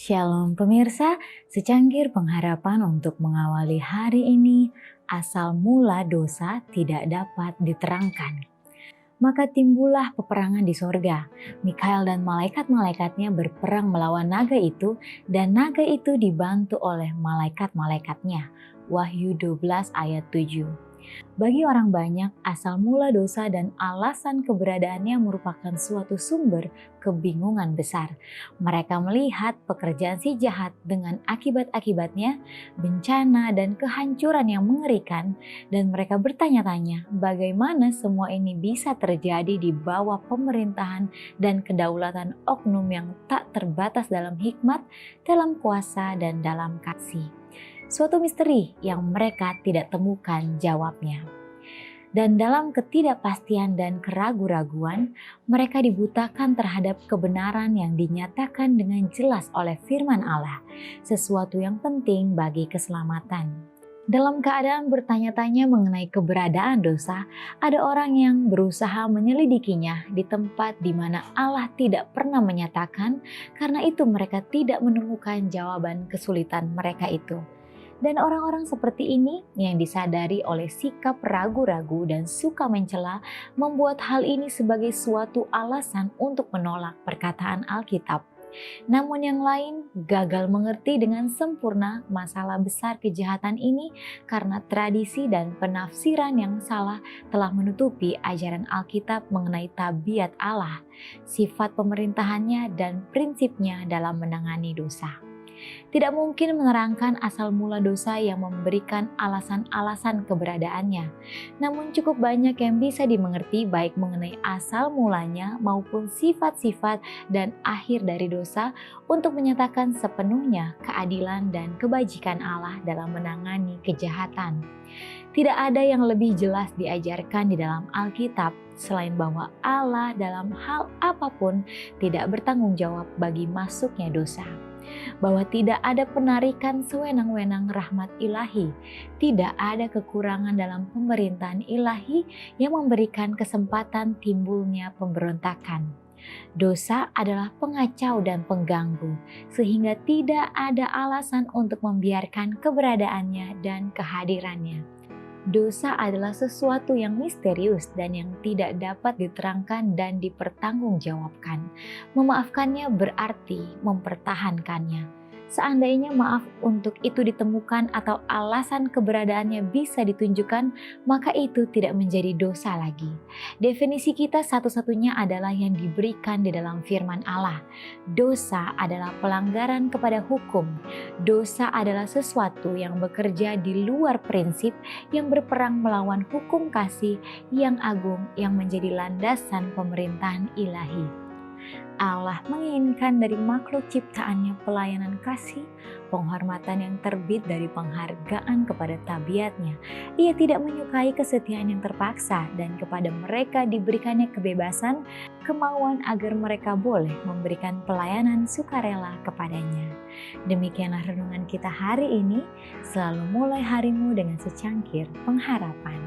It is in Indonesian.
Shalom pemirsa, secangkir pengharapan untuk mengawali hari ini, asal mula dosa tidak dapat diterangkan. Maka timbullah peperangan di sorga. Mikael dan malaikat-malaikatnya berperang melawan naga itu, dan naga itu dibantu oleh malaikat-malaikatnya. Wahyu 12 ayat 7. Bagi orang banyak, asal mula dosa dan alasan keberadaannya merupakan suatu sumber kebingungan besar. Mereka melihat pekerjaan si jahat dengan akibat-akibatnya, bencana dan kehancuran yang mengerikan, dan mereka bertanya-tanya bagaimana semua ini bisa terjadi di bawah pemerintahan dan kedaulatan oknum yang tak terbatas dalam hikmat, dalam kuasa, dan dalam kasih. Suatu misteri yang mereka tidak temukan jawabnya. Dan dalam ketidakpastian dan keraguan-raguan, mereka dibutakan terhadap kebenaran yang dinyatakan dengan jelas oleh firman Allah, sesuatu yang penting bagi keselamatan. Dalam keadaan bertanya-tanya mengenai keberadaan dosa, ada orang yang berusaha menyelidikinya di tempat di mana Allah tidak pernah menyatakan, karena itu mereka tidak menemukan jawaban kesulitan mereka itu. Dan orang-orang seperti ini yang disadari oleh sikap ragu-ragu dan suka mencela membuat hal ini sebagai suatu alasan untuk menolak perkataan Alkitab. Namun yang lain gagal mengerti dengan sempurna masalah besar kejahatan ini karena tradisi dan penafsiran yang salah telah menutupi ajaran Alkitab mengenai tabiat Allah, sifat pemerintahannya dan prinsipnya dalam menangani dosa. Tidak mungkin menerangkan asal mula dosa yang memberikan alasan-alasan keberadaannya. Namun cukup banyak yang bisa dimengerti baik mengenai asal mulanya maupun sifat-sifat dan akhir dari dosa untuk menyatakan sepenuhnya keadilan dan kebajikan Allah dalam menangani kejahatan. Tidak ada yang lebih jelas diajarkan di dalam Alkitab selain bahwa Allah dalam hal apapun tidak bertanggung jawab bagi masuknya dosa. Bahwa tidak ada penarikan sewenang-wenang rahmat ilahi, tidak ada kekurangan dalam pemerintahan ilahi yang memberikan kesempatan timbulnya pemberontakan. Dosa adalah pengacau dan pengganggu, sehingga tidak ada alasan untuk membiarkan keberadaannya dan kehadirannya. Dosa adalah sesuatu yang misterius dan yang tidak dapat diterangkan dan dipertanggungjawabkan. Memaafkannya berarti mempertahankannya. Seandainya maaf untuk itu ditemukan atau alasan keberadaannya bisa ditunjukkan, maka itu tidak menjadi dosa lagi. Definisi kita satu-satunya adalah yang diberikan di dalam firman Allah. Dosa adalah pelanggaran kepada hukum. Dosa adalah sesuatu yang bekerja di luar prinsip, yang berperang melawan hukum kasih yang agung yang menjadi landasan pemerintahan ilahi. Allah menginginkan dari makhluk ciptaannya pelayanan kasih, penghormatan yang terbit dari penghargaan kepada tabiatnya. Ia tidak menyukai kesetiaan yang terpaksa, dan kepada mereka diberikannya kebebasan, kemauan agar mereka boleh memberikan pelayanan sukarela kepadanya. Demikianlah renungan kita hari ini. Selalu mulai harimu dengan secangkir pengharapan.